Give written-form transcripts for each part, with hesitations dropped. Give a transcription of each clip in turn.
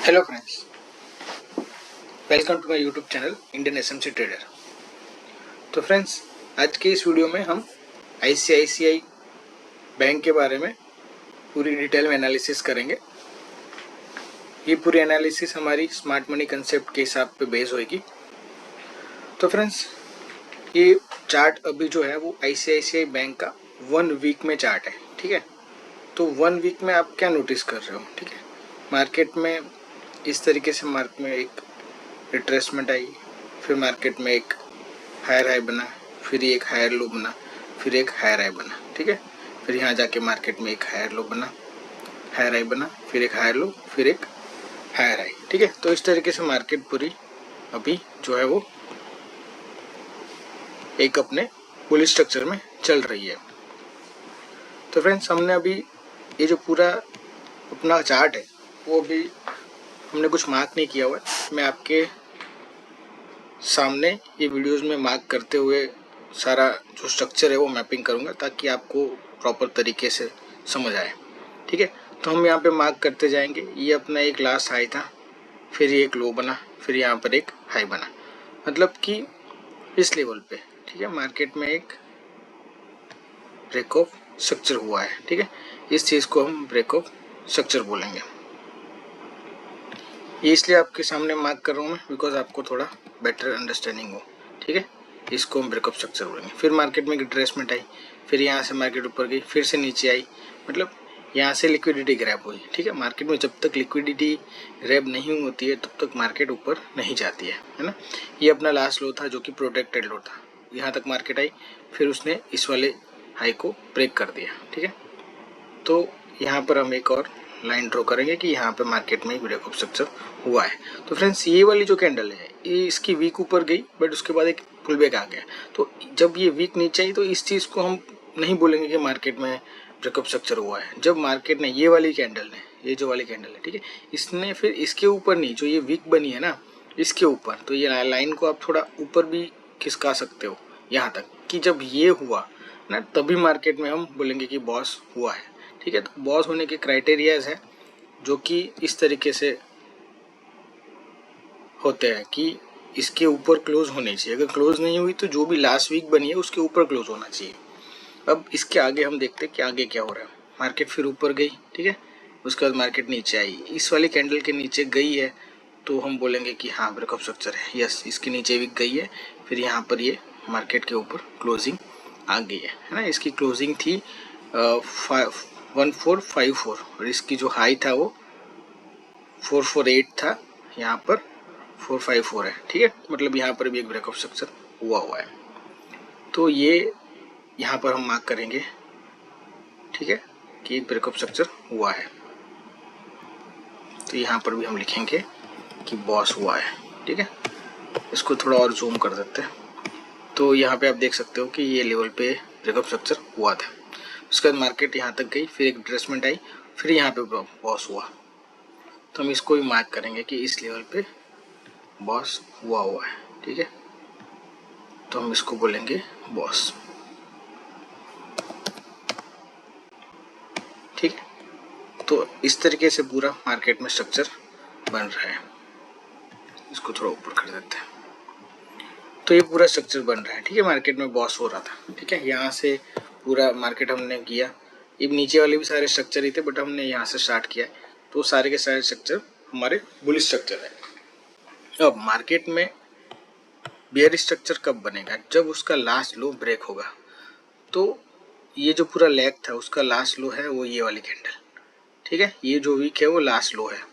Hello friends, welcome to my YouTube channel Indian SMC trader. तो friends, आज के इस वीडियो में हम आईसीआईसीआई बैंक के बारे में पूरी डिटेल में एनालिसिस करेंगे। ये पूरी एनालिसिस हमारी स्मार्ट मनी कंसेप्ट के हिसाब पे बेस होगी। तो फ्रेंड्स, ये चार्ट अभी जो है वो आईसीआईसीआई बैंक का 1 वीक में चार्ट है। ठीक है, तो 1 वीक में आप क्या नोटिस कर रहे हो? ठीक है, मार्केट में इस तरीके से मार्केट में एक रिट्रेसमेंट आई, फिर मार्केट में एक हायर हाई बना, फिर एक हायर लो बना, फिर एक हायर हाई बना। ठीक है, फिर यहाँ जाके मार्केट में एक हायर लो बना, हायर हाई बना, फिर एक हायर लो, फिर एक हायर हाई। ठीक है, तो इस तरीके से मार्केट पूरी अभी जो है वो एक अपने बुलिश स्ट्रक्चर में चल रही है। तो फ्रेंड्स, हमने अभी ये जो पूरा अपना चार्ट है वो अभी हमने कुछ मार्क नहीं किया हुआ है। मैं आपके सामने ये वीडियोस में मार्क करते हुए सारा जो स्ट्रक्चर है वो मैपिंग करूँगा ताकि आपको प्रॉपर तरीके से समझ आए। ठीक है, तो हम यहाँ पे मार्क करते जाएंगे। ये अपना एक लास्ट हाई था, फिर ये एक लो बना, फिर यहाँ पर एक हाई बना, मतलब कि इस लेवल पे। ठीक है, मार्केट में एक ब्रेक ऑफ स्ट्रक्चर हुआ है। ठीक है, इस चीज़ को हम ब्रेक ऑफ स्ट्रक्चर बोलेंगे। ये इसलिए आपके सामने मार्क कर रहा हूँ मैं बिकॉज आपको थोड़ा बेटर अंडरस्टैंडिंग हो। ठीक है, इसको हम ब्रेकअप स्ट्रक्चर बोलेंगे। फिर मार्केट में रिट्रेसमेंट आई, फिर यहाँ से मार्केट ऊपर गई, फिर से नीचे आई, मतलब यहाँ से लिक्विडिटी ग्रैब हुई। ठीक है, मार्केट में जब तक लिक्विडिटी ग्रैब नहीं होती है तब तक मार्केट ऊपर नहीं जाती है ना। ये अपना लास्ट लो था जो कि प्रोटेक्टेड लो था। यहाँ तक मार्केट आई, फिर उसने इस वाले हाई को ब्रेक कर दिया। ठीक है, तो यहाँ पर हम एक और लाइन ड्रॉ करेंगे कि यहाँ पे मार्केट में ब्रेक ऑफ स्ट्रक्चर हुआ है। तो फ्रेंड्स, ये वाली जो कैंडल है ये इसकी वीक ऊपर गई बट उसके बाद एक पुल बैक आ गया। तो जब ये वीक नीचे आई तो इस चीज़ को हम नहीं बोलेंगे कि मार्केट में ब्रेकअप स्ट्रक्चर हुआ है। जब मार्केट ने ये वाली कैंडल ने, ये जो वाली कैंडल है, ठीक है, इसने फिर इसके ऊपर नहीं, जो ये वीक बनी है ना इसके ऊपर, तो ये लाइन को आप थोड़ा ऊपर भी खिसका सकते हो यहाँ तक कि जब ये हुआ ना तभी मार्केट में हम बोलेंगे कि बॉस हुआ है। ठीक है, तो बॉस होने के क्राइटेरियाज है जो कि इस तरीके से होते हैं कि इसके ऊपर क्लोज होनी चाहिए। अगर क्लोज नहीं हुई तो जो भी लास्ट वीक बनी है उसके ऊपर क्लोज होना चाहिए। अब इसके आगे हम देखते हैं कि आगे क्या हो रहा है। मार्केट फिर ऊपर गई, ठीक है, उसके बाद मार्केट नीचे आई, इस वाली कैंडल के नीचे गई है तो हम बोलेंगे कि हाँ ब्रेकअप स्ट्रक्चर है। यस, इसके नीचे भी गई है, फिर यहाँ पर ये मार्केट के ऊपर क्लोजिंग आ गई है ना। इसकी क्लोजिंग थी 1454 और इसकी जो हाई था वो 448 था, यहाँ पर 454 है। ठीक है, मतलब यहाँ पर भी एक ब्रेकअप स्ट्रक्चर हुआ है। तो ये यहाँ पर हम मार्क करेंगे, ठीक है, कि एक ब्रेकअप स्ट्रक्चर हुआ है। तो यहाँ पर भी हम लिखेंगे कि बॉस हुआ है। ठीक है, इसको थोड़ा और जूम कर देते हैं। तो यहाँ पे आप देख सकते हो कि ये लेवल पे ब्रेकअप स्ट्रक्चर हुआ था। उसके बाद मार्केट यहाँ तक गई, फिर एक रिट्रेसमेंट आई, फिर यहाँ पे बॉस हुआ। तो हम इसको भी मार्क करेंगे कि इस लेवल पे बॉस हुआ है। ठीक है, तो हम इसको बोलेंगे बॉस। ठीक है, तो इस तरीके से पूरा मार्केट में स्ट्रक्चर बन रहा है। इसको थोड़ा ऊपर कर देते हैं। तो ये पूरा स्ट्रक्चर बन रहा है। ठीक है, मार्केट में बॉस हो रहा था। ठीक है, यहाँ से पूरा मार्केट हमने किया। ये नीचे वाले भी सारे स्ट्रक्चर ही थे बट हमने यहाँ से स्टार्ट किया, तो सारे के सारे स्ट्रक्चर हमारे बुलिश स्ट्रक्चर है। अब मार्केट में बियर स्ट्रक्चर कब बनेगा? जब उसका लास्ट लो ब्रेक होगा। तो ये जो पूरा लेग था उसका लास्ट लो है वो ये वाली कैंडल। ठीक है, ये जो वीक है वो लास्ट लो है।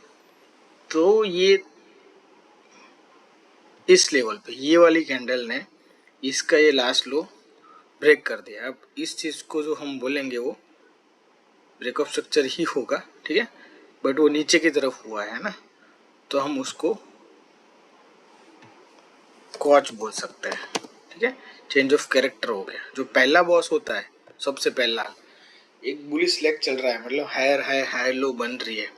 तो ये इस लेवल पे ये वाली कैंडल ने इसका ये लास्ट लो ब्रेक कर दिया। अब इस चीज़ को जो हम बोलेंगे वो ब्रेकअप स्ट्रक्चर ही होगा। ठीक है, बट वो नीचे की तरफ हुआ है ना, तो हम उसको कॉच बोल सकते हैं। ठीक है, चेंज ऑफ कैरेक्टर हो गया। जो पहला बॉस होता है, सबसे पहला एक बुलिश लेग चल रहा है, मतलब हायर हाई हायर लो बन रही है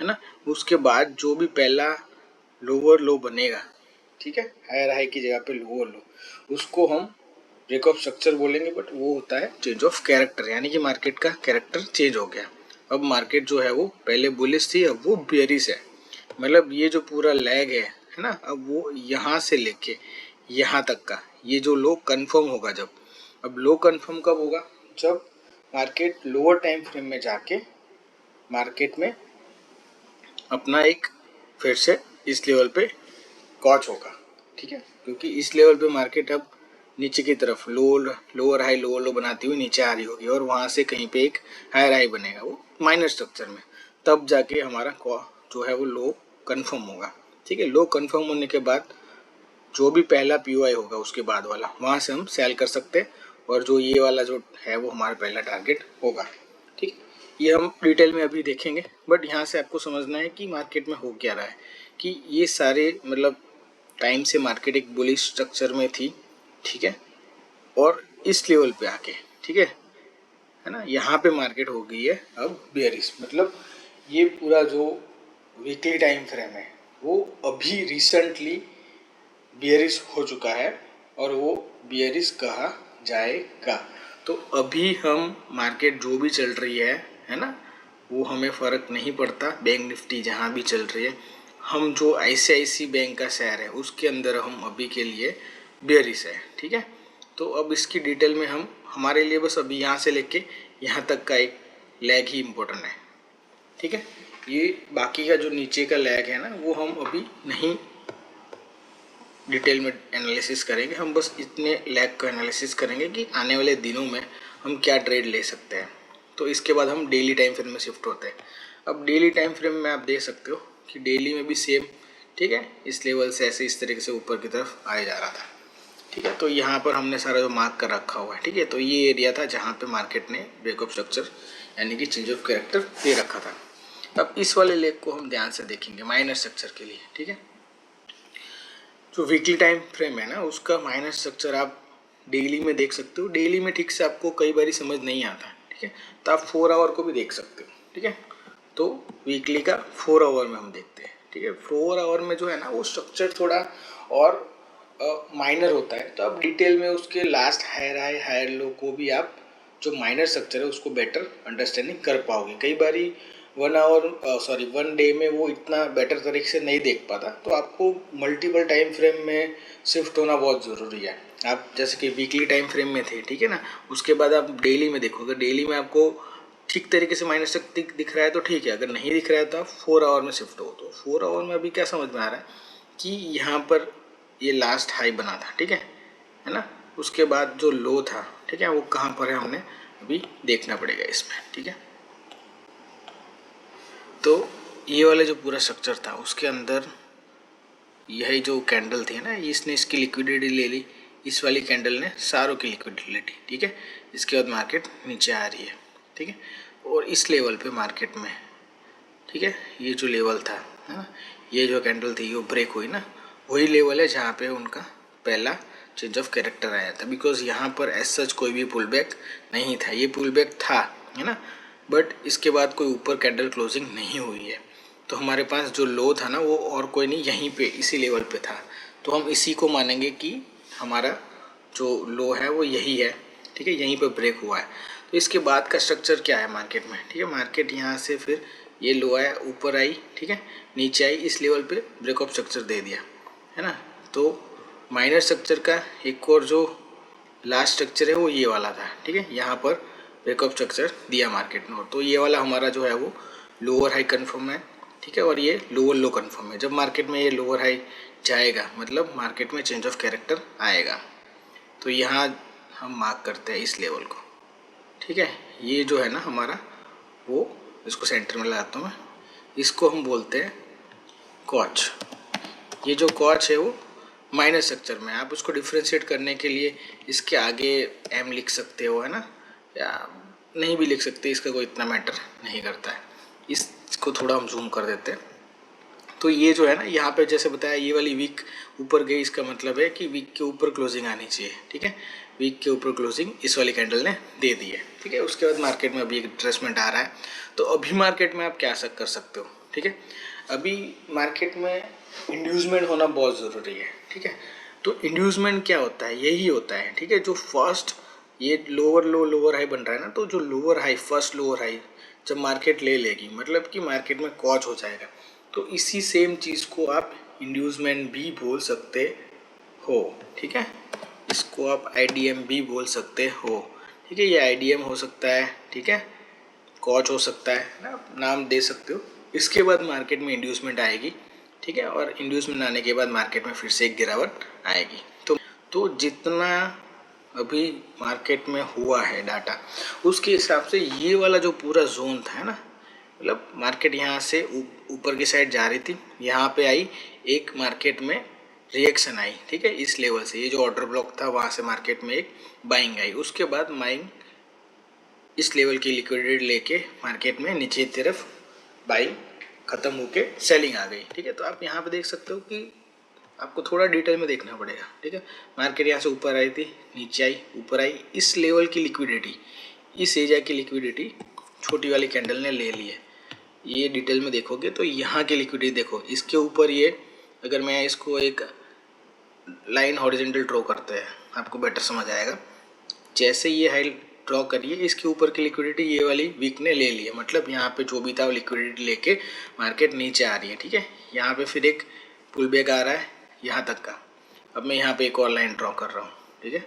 ना, उसके बाद जो भी पहला लोअर लो बनेगा, ठीक है, हायर हाई की जगह पे लोअर लो, उसको हम ब्रेकअप स्ट्रक्चर बोलेंगे। बट वो होता है चेंज ऑफ कैरेक्टर, यानी कि मार्केट का कैरेक्टर चेंज हो गया। अब मार्केट जो है वो पहले बुलिश थी, अब वो बेयरिश है। मतलब ये जो पूरा लैग है ना, अब वो यहाँ से लेके यहाँ तक का ये जो लो कंफर्म होगा जब, अब लो कंफर्म कब होगा, जब मार्केट लोअर टाइम फ्रेम में जाके मार्केट में अपना एक फिर से इस लेवल पे कॉच होगा, ठीक है। क्योंकि इस लेवल पे मार्केट अब नीचे की तरफ लोअर हाई लोअर लो बनाती हुई नीचे आ रही होगी और वहां से कहीं पे एक हायर हाई बनेगा वो माइनर स्ट्रक्चर में, तब जाके हमारा जो है वो लो कंफर्म होगा, ठीक है। लो कंफर्म होने के बाद जो भी पहला पीओआई होगा उसके बाद वाला वहां से हम सेल कर सकते हैं, और जो ये वाला जो है वो हमारा पहला टारगेट होगा, ठीक। ये हम डिटेल में अभी देखेंगे, बट यहाँ से आपको समझना है कि मार्केट में हो क्या रहा है, कि ये सारे मतलब टाइम से मार्केट एक बुलिश स्ट्रक्चर में थी, ठीक है, और इस लेवल पे आके, ठीक है ना, यहाँ पे मार्केट हो गई है अब बेयरिश। मतलब ये पूरा जो वीकली टाइम फ्रेम है वो अभी रिसेंटली बियरिश हो चुका है और वो बियरिश कहा जाएगा। तो अभी हम मार्केट जो भी चल रही है ना, वो हमें फ़र्क नहीं पड़ता, बैंक निफ्टी जहाँ भी चल रही है, हम जो आईसीआईसी बैंक का शेयर है उसके अंदर हम अभी के लिए बियरिश है, ठीक है। तो अब इसकी डिटेल में हम हमारे लिए बस अभी यहाँ से लेके यहाँ तक का एक लैग ही इम्पोर्टेंट है, ठीक है। ये बाकी का जो नीचे का लैग है ना वो हम अभी नहीं डिटेल में एनालिसिस करेंगे, हम बस इतने लैग का एनालिसिस करेंगे कि आने वाले दिनों में हम क्या ट्रेड ले सकते हैं। तो इसके बाद हम डेली टाइम फ्रेम में शिफ्ट होते हैं। अब डेली टाइम फ्रेम में आप देख सकते हो कि डेली में भी सेम, ठीक है, इस लेवल से ऐसे इस तरीके से ऊपर की तरफ आया जा रहा था, ठीक है। तो यहाँ पर हमने सारा जो मार्क कर रखा हुआ है, ठीक है। तो ये एरिया था जहाँ पे मार्केट ने ब्रेकअप स्ट्रक्चर यानी कि चेंज ऑफ कैरेक्टर दे रखा था। अब इस वाले लेग को हम ध्यान से देखेंगे माइनर स्ट्रक्चर के लिए, ठीक है। जो वीकली टाइम फ्रेम है ना उसका माइनर स्ट्रक्चर आप डेली में देख सकते हो। डेली में ठीक से आपको कई बार समझ नहीं आता, ठीक है, तो आप 4 आवर को भी देख सकते हो, ठीक है। तो वीकली का 4 आवर में हम देखते हैं, ठीक है। 4 आवर में जो है ना वो स्ट्रक्चर थोड़ा और माइनर होता है, तो आप डिटेल में उसके last higher high higher low को भी आप जो माइनर स्ट्रक्चर है उसको बेटर अंडरस्टैंडिंग कर पाओगे। कई बारी 1 डे में वो इतना बेटर तरीके से नहीं देख पाता, तो आपको मल्टीपल टाइम फ्रेम में शिफ्ट होना बहुत ज़रूरी है। आप जैसे कि वीकली टाइम फ्रेम में थे, ठीक है ना, उसके बाद आप डेली में देखोगे, डेली में आपको ठीक तरीके से माइनस तक दिख रहा है तो ठीक है, अगर नहीं दिख रहा है तो आप 4 आवर में शिफ्ट हो। तो 4 आवर में अभी क्या समझ में आ रहा है कि यहाँ पर ये लास्ट हाई बना था, ठीक है ना, उसके बाद जो लो था, ठीक है, वो कहाँ पर है हमें अभी देखना पड़ेगा इसमें, ठीक है। तो ये वाला जो पूरा स्ट्रक्चर था उसके अंदर यही जो कैंडल थी ना, इसने इसकी लिक्विडिटी ले ली, इस वाली कैंडल ने सारों की लिक्विडिटी ले ली, ठीक है। इसके बाद मार्केट नीचे आ रही है, ठीक है, और इस लेवल पे मार्केट में, ठीक है, ये जो लेवल था है ना, ये जो कैंडल थी वो ब्रेक हुई ना, वही लेवल है जहाँ पे उनका पहला चेंज ऑफ कैरेक्टर आया था। बिकॉज यहाँ पर एज सच कोई भी पुल बैक नहीं था, ये पुल बैक था है ना, बट इसके बाद कोई ऊपर कैंडल क्लोजिंग नहीं हुई है। तो हमारे पास जो लो था ना वो और कोई नहीं, यहीं पे इसी लेवल पे था, तो हम इसी को मानेंगे कि हमारा जो लो है वो यही है, ठीक है, यहीं पे ब्रेक हुआ है। तो इसके बाद का स्ट्रक्चर क्या है मार्केट में, ठीक है, मार्केट यहाँ से फिर ये लो आया, ऊपर आई, ठीक है, नीचे आई, इस लेवल पे ब्रेकअप स्ट्रक्चर दे दिया है ना। तो माइनर स्ट्रक्चर का एक और जो लास्ट स्ट्रक्चर है वो ये वाला था, ठीक है, यहाँ पर ब्रेकअप स्ट्रक्चर दिया मार्केट ने, तो ये वाला हमारा जो है वो लोअर हाई कन्फर्म है, ठीक है, और ये लोअर लो कन्फर्म है। जब मार्केट में ये लोअर हाई जाएगा मतलब मार्केट में चेंज ऑफ कैरेक्टर आएगा, तो यहाँ हम मार्क करते हैं इस लेवल को, ठीक है। ये जो है ना हमारा वो, इसको सेंटर में लगाता हूँ मैं, इसको हम बोलते हैं कॉच। ये जो कॉच है वो माइनर स्ट्रक्चर में, आप उसको डिफ्रेंशिएट करने के लिए इसके आगे एम लिख सकते हो है ना, या नहीं भी लिख सकते, इसका कोई इतना मैटर नहीं करता है। इसको थोड़ा हम जूम कर देते हैं। तो ये जो है ना यहाँ पे जैसे बताया ये वाली वीक ऊपर गई, इसका मतलब है कि वीक के ऊपर क्लोजिंग आनी चाहिए, ठीक है, वीक के ऊपर क्लोजिंग इस वाली कैंडल ने दे दी है, ठीक है। उसके बाद मार्केट में अभी एक रिट्रेसमेंट आ रहा है, तो अभी मार्केट में आप क्या कर सकते हो, ठीक है, अभी मार्केट में इंड्यूसमेंट होना बहुत ज़रूरी है, ठीक है। तो इंड्यूसमेंट क्या होता है, यही होता है, ठीक है, जो फर्स्ट ये लोअर लो लोअर हाई बन रहा है ना, तो जो lower high first lower high जब मार्केट ले लेगी मतलब कि मार्केट में कॉच हो जाएगा, तो इसी सेम चीज़ को आप इंड्यूसमेंट भी बोल सकते हो, ठीक है। इसको आप आईडीएम भी बोल सकते हो, ठीक है। ये आईडीएम हो सकता है, ठीक है, कॉच हो सकता है ना, आप नाम दे सकते हो। इसके बाद मार्केट में इंड्यूसमेंट आएगी, ठीक है, और इंड्यूसमेंट आने के बाद मार्केट में फिर से एक गिरावट आएगी। तो जितना अभी मार्केट में हुआ है डाटा, उसके हिसाब से ये वाला जो पूरा जोन था ना, मतलब मार्केट यहाँ से ऊपर की साइड जा रही थी, यहाँ पे आई, एक मार्केट में रिएक्शन आई, ठीक है, इस लेवल से ये जो ऑर्डर ब्लॉक था वहाँ से मार्केट में एक बाइंग आई। उसके बाद बाइंग इस लेवल की लिक्विडिटी लेके मार्केट में नीचे की तरफ बाइंग खत्म होके सेलिंग आ गई, ठीक है। तो आप यहाँ पे देख सकते हो कि आपको थोड़ा डिटेल में देखना पड़ेगा, ठीक है। मार्केट यहाँ से ऊपर आई थी, नीचे आई, ऊपर आई, इस लेवल की लिक्विडिटी, इस एरिया की लिक्विडिटी छोटी वाली कैंडल ने ले ली है। ये डिटेल में देखोगे तो यहाँ की लिक्विडिटी देखो, इसके ऊपर ये, अगर मैं इसको एक लाइन हॉरिजॉन्टल ड्रॉ करते हैं आपको बेटर समझ आएगा। जैसे ये हाई ड्रॉ करिए, इसके ऊपर की लिक्विडिटी ये वाली वीक ने ले ली है, मतलब यहाँ पे जो भी था वो लिक्विडिटी लेके मार्केट नीचे आ रही है, ठीक है। यहाँ पे फिर एक पुल बैक आ रहा है यहाँ तक का। अब मैं यहाँ पे एक और लाइन ड्रॉ कर रहा हूँ, ठीक है,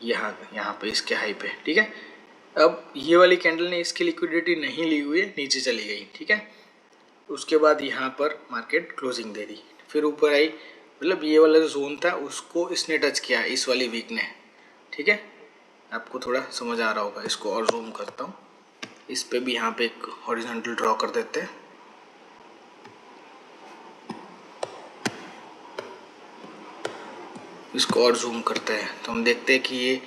यहाँ पे इसके हाई पे, ठीक है। अब ये वाली कैंडल ने इसकी लिक्विडिटी नहीं ली हुई है, नीचे चली गई, ठीक है। उसके बाद यहाँ पर मार्केट क्लोजिंग दे दी, फिर ऊपर आई, मतलब ये वाला जो जोन था उसको इसने टच किया, इस वाली वीक ने, ठीक है। आपको थोड़ा समझ आ रहा होगा। इसको और जूम करता हूँ, इस पे भी यहाँ पे एक हॉरिजॉन्टल ड्रॉ कर देते हैं। इसको और जूम करते हैं तो हम देखते हैं कि ये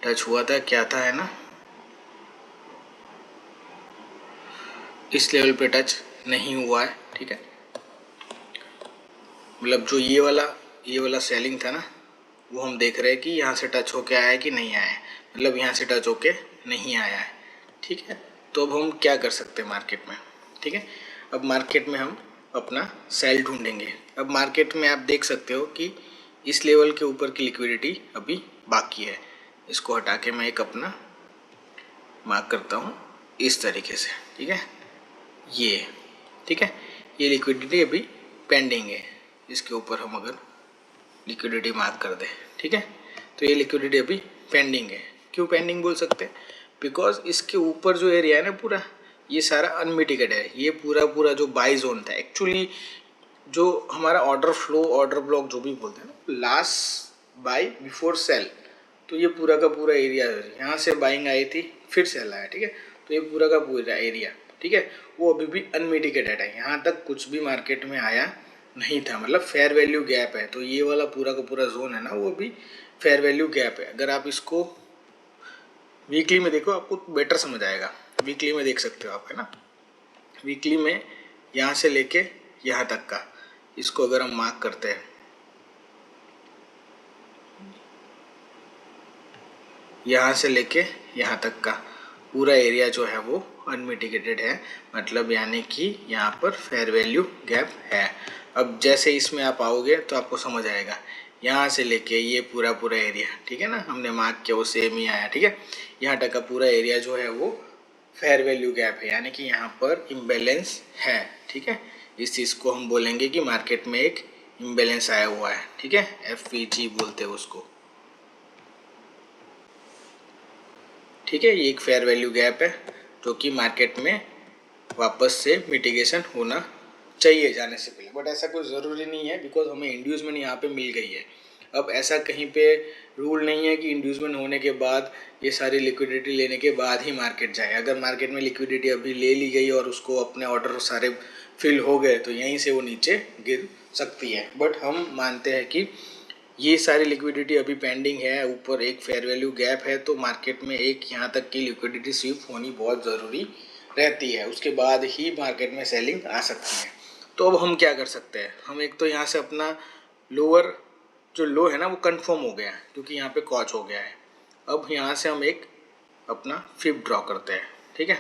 टच हुआ था, क्या था, है ना, इस लेवल पे टच नहीं हुआ है, ठीक है। मतलब जो ये वाला सेलिंग था ना, वो हम देख रहे हैं कि यहाँ से टच होके आया है कि नहीं आया है, मतलब यहाँ से टच होके नहीं आया है, ठीक है। तो अब हम क्या कर सकते हैं मार्केट में, ठीक है। अब मार्केट में हम अपना सेल ढूंढेंगे। अब मार्केट में आप देख सकते हो कि इस लेवल के ऊपर की लिक्विडिटी अभी बाकी है। इसको हटा के मैं एक अपना मार्क करता हूँ इस तरीके से, ठीक है, ये, ठीक है, ये लिक्विडिटी अभी पेंडिंग है। इसके ऊपर हम अगर लिक्विडिटी मार्क कर दें, ठीक है, तो ये लिक्विडिटी अभी पेंडिंग है। क्यों पेंडिंग बोल सकते हैं? बिकॉज इसके ऊपर जो एरिया है ना पूरा, ये सारा अनमिटिगेटेड है। ये पूरा जो बाई जोन था, एक्चुअली जो हमारा ऑर्डर फ्लो, ऑर्डर ब्लॉक जो भी बोलते हैं ना, लास्ट बाई बिफोर सेल, तो ये पूरा का पूरा एरिया यहाँ से बाइंग आई थी, फिर सेल आया, ठीक है। तो ये पूरा का पूरा एरिया, ठीक है, वो अभी भी अनमिटिगेटेड है। यहाँ तक कुछ भी मार्केट में आया नहीं था, मतलब फेयर वैल्यू गैप है। तो ये वाला पूरा का पूरा जोन है ना, वो भी फेयर वैल्यू गैप है। अगर आप इसको वीकली में देखो आपको बेटर समझ आएगा। वीकली में देख सकते हो आप, है ना। वीकली में यहाँ से लेके यहाँ तक का, इसको अगर हम मार्क करते हैं, यहाँ से लेके यहाँ तक का पूरा एरिया जो है वो अनमिटिगेटेड है, मतलब यानी कि यहाँ पर फेयर वैल्यू गैप है। अब जैसे इसमें आप आओगे तो आपको समझ आएगा, यहाँ से लेके ये पूरा एरिया, ठीक है ना, हमने मार्क किया वो सेम ही आया, ठीक है। यहाँ तक का पूरा एरिया जो है वो फेयर वैल्यू गैप है, यानी कि यहाँ पर इम्बैलेंस है, ठीक है। इस चीज़ को हम बोलेंगे कि मार्केट में एक इम्बैलेंस आया हुआ है, ठीक है, FVG बोलते हैं उसको, ठीक है। ये एक फेयर वैल्यू गैप है जो कि मार्केट में वापस से मिटिगेशन होना चाहिए जाने से पहले, बट ऐसा कोई ज़रूरी नहीं है, बिकॉज हमें इंड्यूसमेंट यहाँ पे मिल गई है। अब ऐसा कहीं पे रूल नहीं है कि इंड्यूसमेंट होने के बाद, ये सारी लिक्विडिटी लेने के बाद ही मार्केट जाए। अगर मार्केट में लिक्विडिटी अभी ले ली गई और उसको अपने ऑर्डर सारे फिल हो गए तो यहीं से वो नीचे गिर सकती है। बट हम मानते हैं कि ये सारी लिक्विडिटी अभी पेंडिंग है, ऊपर एक फेयर वैल्यू गैप है, तो मार्केट में एक यहाँ तक की लिक्विडिटी स्वीप होनी बहुत ज़रूरी रहती है। उसके बाद ही मार्केट में सेलिंग आ सकती है। तो अब हम क्या कर सकते हैं, हम एक तो यहाँ से अपना लोअर जो लो है ना वो कंफर्म हो गया है, क्योंकि यहाँ पे कॉच हो गया है। अब यहाँ से हम एक अपना फिब ड्रॉ करते हैं, ठीक है।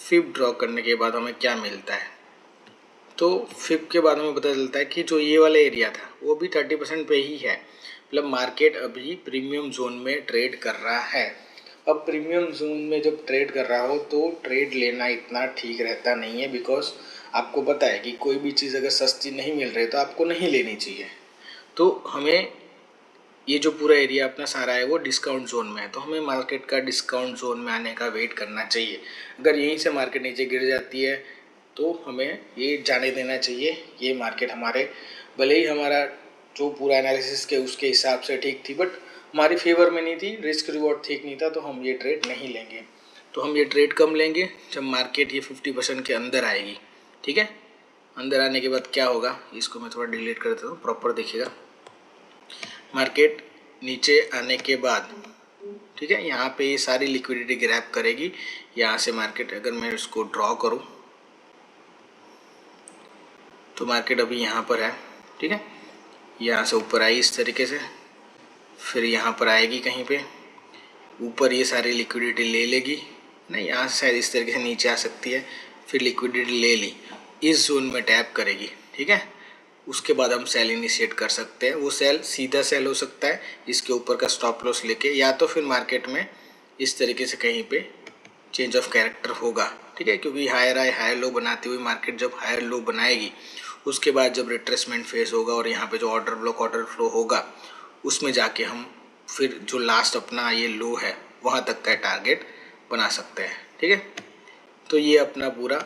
फिब ड्रॉ करने के बाद हमें क्या मिलता है, तो फिब के बाद हमें पता चलता है कि जो ये वाला एरिया था वो भी 30% पे ही है, मतलब मार्केट अभी प्रीमियम जोन में ट्रेड कर रहा है। अब प्रीमियम जोन में जब ट्रेड कर रहा हो तो ट्रेड लेना इतना ठीक रहता नहीं है, बिकॉज आपको पता है कि कोई भी चीज़ अगर सस्ती नहीं मिल रही तो आपको नहीं लेनी चाहिए। तो हमें ये जो पूरा एरिया अपना सारा है वो डिस्काउंट जोन में है, तो हमें मार्केट का डिस्काउंट जोन में आने का वेट करना चाहिए। अगर यहीं से मार्केट नीचे गिर जाती है तो हमें ये जाने देना चाहिए, ये मार्केट हमारे भले ही हमारा जो पूरा एनालिसिस के उसके हिसाब से ठीक थी, बट हमारी फेवर में नहीं थी, रिस्क रिवॉर्ड ठीक नहीं था, तो हम ये ट्रेड नहीं लेंगे। तो हम ये ट्रेड कम लेंगे जब मार्केट ये 50% के अंदर आएगी। ठीक है, अंदर आने के बाद क्या होगा, इसको मैं थोड़ा डिलीट कर देता हूँ, प्रॉपर देखिएगा। मार्केट नीचे आने के बाद ठीक है, यहाँ पे ये सारी लिक्विडिटी ग्रैब करेगी। यहाँ से मार्केट अगर मैं इसको ड्रॉ करूँ तो मार्केट अभी यहाँ पर है। ठीक है, यहाँ से ऊपर आई इस तरीके से, फिर यहाँ पर आएगी कहीं पे ऊपर, ये सारी लिक्विडिटी ले लेगी ना, यहाँ से शायद इस तरीके से नीचे आ सकती है, फिर लिक्विडिटी ले ली, इस जोन में टैप करेगी। ठीक है, उसके बाद हम सेल इनिशिएट कर सकते हैं। वो सेल सीधा सेल हो सकता है इसके ऊपर का स्टॉप लॉस लेके, या तो फिर मार्केट में इस तरीके से कहीं पे चेंज ऑफ कैरेक्टर होगा। ठीक है, क्योंकि हायर हाई हायर लो बनाती हुई मार्केट जब हायर लो बनाएगी, उसके बाद जब रिट्रेसमेंट फेस होगा और यहाँ पे जो ऑर्डर ब्लॉक ऑर्डर फ्लो होगा, उसमें जाके हम फिर जो लास्ट अपना ये लो है वहाँ तक का टारगेट बना सकते हैं। ठीक है, तो ये अपना पूरा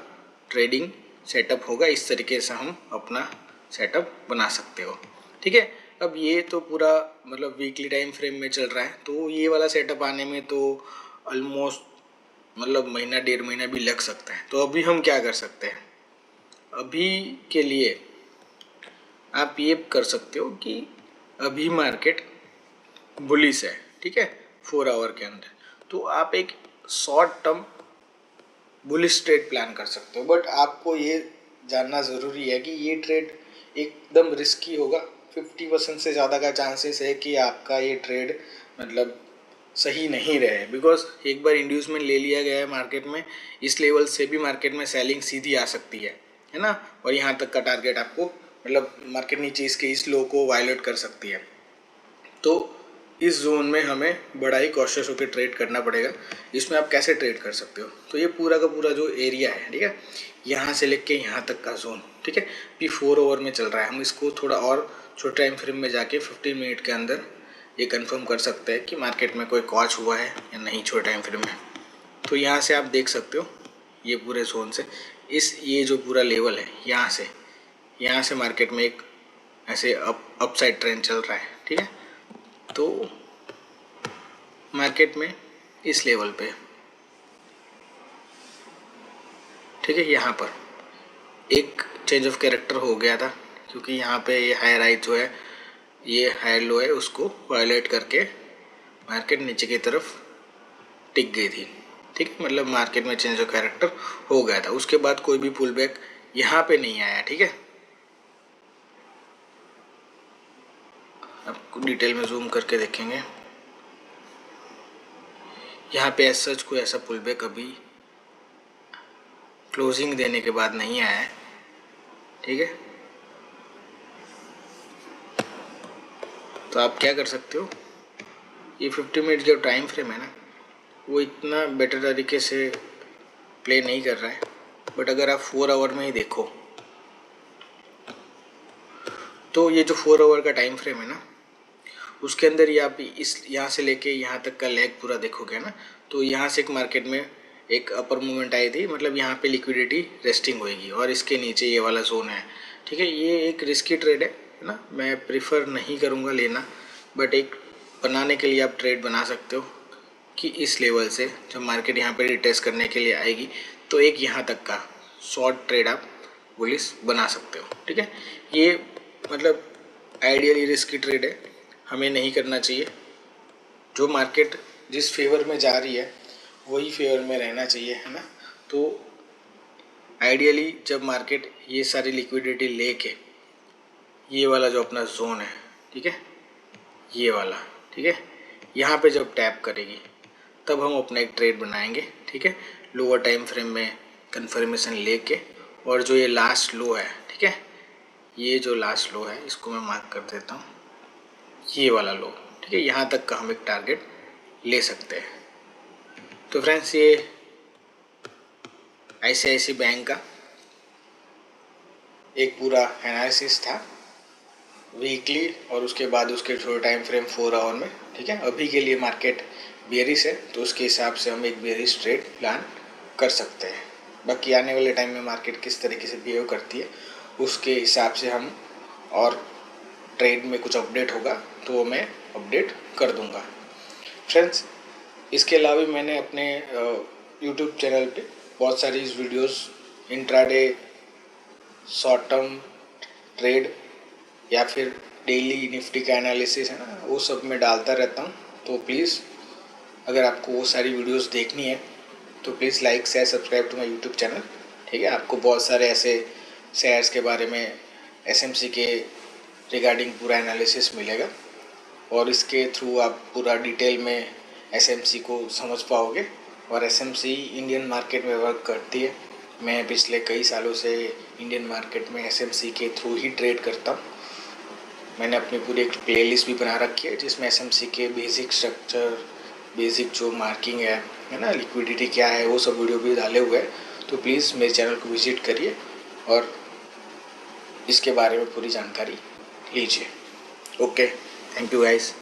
ट्रेडिंग सेटअप होगा, इस तरीके से हम अपना सेटअप बना सकते हो। ठीक है, अब ये तो पूरा मतलब वीकली टाइम फ्रेम में चल रहा है, तो ये वाला सेटअप आने में तो ऑलमोस्ट मतलब महीना 1.5 महीना भी लग सकता है। तो अभी हम क्या कर सकते हैं, अभी के लिए आप ये कर सकते हो कि अभी मार्केट बुलिश है। ठीक है, 4 आवर के अंदर, तो आप एक short term bullish trade plan कर सकते हो। बट आपको ये जानना ज़रूरी है कि ये ट्रेड एकदम रिस्की होगा। 50% से ज़्यादा का चांसेस है कि आपका ये ट्रेड मतलब सही नहीं रहे, बिकॉज एक बार इंड्यूसमेंट ले लिया गया है मार्केट में, इस लेवल से भी मार्केट में सेलिंग सीधी आ सकती है ना, और यहाँ तक का टारगेट आपको मतलब मार्केट नीचे इसके इस लो को वायलेट कर सकती है। तो इस जोन में हमें बड़ा ही कॉशियस होकर ट्रेड करना पड़ेगा। इसमें आप कैसे ट्रेड कर सकते हो, तो ये पूरा का पूरा जो एरिया है, ठीक है, यहाँ से लेके यहाँ तक का जोन, ठीक है, अभी 4 ओवर में चल रहा है। हम इसको थोड़ा और छोटे टाइम फ्रेम में जाके 15 मिनट के अंदर ये कंफर्म कर सकते हैं कि मार्केट में कोई कॉच हुआ है या नहीं छोटे टाइम फ्रेम में। तो यहाँ से आप देख सकते हो ये पूरे जोन से ये जो पूरा लेवल है, यहाँ से मार्केट में एक ऐसे अपसाइड ट्रेंड चल रहा है। ठीक है, तो मार्केट में इस लेवल पे, ठीक है, यहाँ पर एक चेंज ऑफ कैरेक्टर हो गया था, क्योंकि यहाँ पे ये हायर हाई जो है, ये हायर लो है, उसको वायलेट करके मार्केट नीचे की तरफ टिक गई थी। ठीक है, मतलब मार्केट में चेंज ऑफ कैरेक्टर हो गया था। उसके बाद कोई भी पुल बैक यहाँ पे नहीं आया। ठीक है, आपको डिटेल में जूम करके देखेंगे, यहाँ पे एज सच कोई ऐसा पुल बैक अभी क्लोजिंग देने के बाद नहीं आया है। ठीक है, तो आप क्या कर सकते हो, ये 50 मिनट जो टाइम फ्रेम है ना, वो इतना बेटर तरीके से प्ले नहीं कर रहा है। बट अगर आप 4 आवर में ही देखो, तो ये जो 4 आवर का टाइम फ्रेम है ना, उसके अंदर ये आप यहाँ से लेके यहाँ तक का लेग पूरा देखोगे ना, तो यहाँ से एक मार्केट में एक अपर मूवमेंट आई थी, मतलब यहाँ पे लिक्विडिटी रेस्टिंग होएगी, और इसके नीचे ये वाला जोन है। ठीक है, ये एक रिस्की ट्रेड है ना, मैं प्रिफर नहीं करूँगा लेना, बट एक बनाने के लिए आप ट्रेड बना सकते हो कि इस लेवल से जब मार्केट यहाँ पे रिटेस्ट करने के लिए आएगी, तो एक यहाँ तक का शॉर्ट ट्रेड आप बुलिश बना सकते हो। ठीक है, ये मतलब आइडियली रिस्की ट्रेड है, हमें नहीं करना चाहिए। जो मार्केट जिस फेवर में जा रही है वही फेवर में रहना चाहिए, है ना। तो आइडियली जब मार्केट ये सारी लिक्विडिटी लेके ये वाला जो अपना जोन है, ठीक है, ये वाला, ठीक है, यहाँ पे जब टैप करेगी तब हम अपना एक ट्रेड बनाएंगे। ठीक है, लोअर टाइम फ्रेम में कंफर्मेशन लेके, और जो ये लास्ट लो है, ठीक है, ये जो लास्ट लो है इसको मैं मार्क कर देता हूँ, ये वाला लो, ठीक है, यहाँ तक का हम एक टारगेट ले सकते हैं। तो फ्रेंड्स, ये ICICI बैंक का एक पूरा एनालिसिस था वीकली और उसके बाद उसके थोड़ा टाइम फ्रेम 4 आवर में, ठीक है। अभी के लिए मार्केट बेयरिश है तो उसके हिसाब से हम एक बेयरिश ट्रेड प्लान कर सकते हैं। बाकी आने वाले टाइम में मार्केट किस तरीके से बिहेव करती है उसके हिसाब से हम, और ट्रेड में कुछ अपडेट होगा तो मैं अपडेट कर दूंगा फ्रेंड्स। इसके अलावा भी मैंने अपने यूट्यूब चैनल पे बहुत सारी videos intraday, short term trade या फिर डेली निफ्टी का एनालिसिस है ना, वो सब मैं डालता रहता हूँ। तो प्लीज़ अगर आपको वो सारी वीडियोस देखनी है तो please like share subscribe to my YouTube channel, ठीक है। आपको बहुत सारे ऐसे शेयर्स के बारे में एसएमसी के रिगार्डिंग पूरा एनालिसिस मिलेगा और इसके थ्रू आप पूरा डिटेल में एसएमसी को समझ पाओगे। और एसएमसी इंडियन मार्केट में वर्क करती है। मैं पिछले कई सालों से इंडियन मार्केट में एसएमसी के थ्रू ही ट्रेड करता हूँ। मैंने अपनी पूरी एक प्लेलिस्ट भी बना रखी है जिसमें एसएमसी के बेसिक स्ट्रक्चर, बेसिक जो मार्किंग है ना, लिक्विडिटी क्या है, वो सब वीडियो भी डाले हुए हैं। तो प्लीज़ मेरे चैनल को विजिट करिए और इसके बारे में पूरी जानकारी लीजिए। Okay, thank you guys.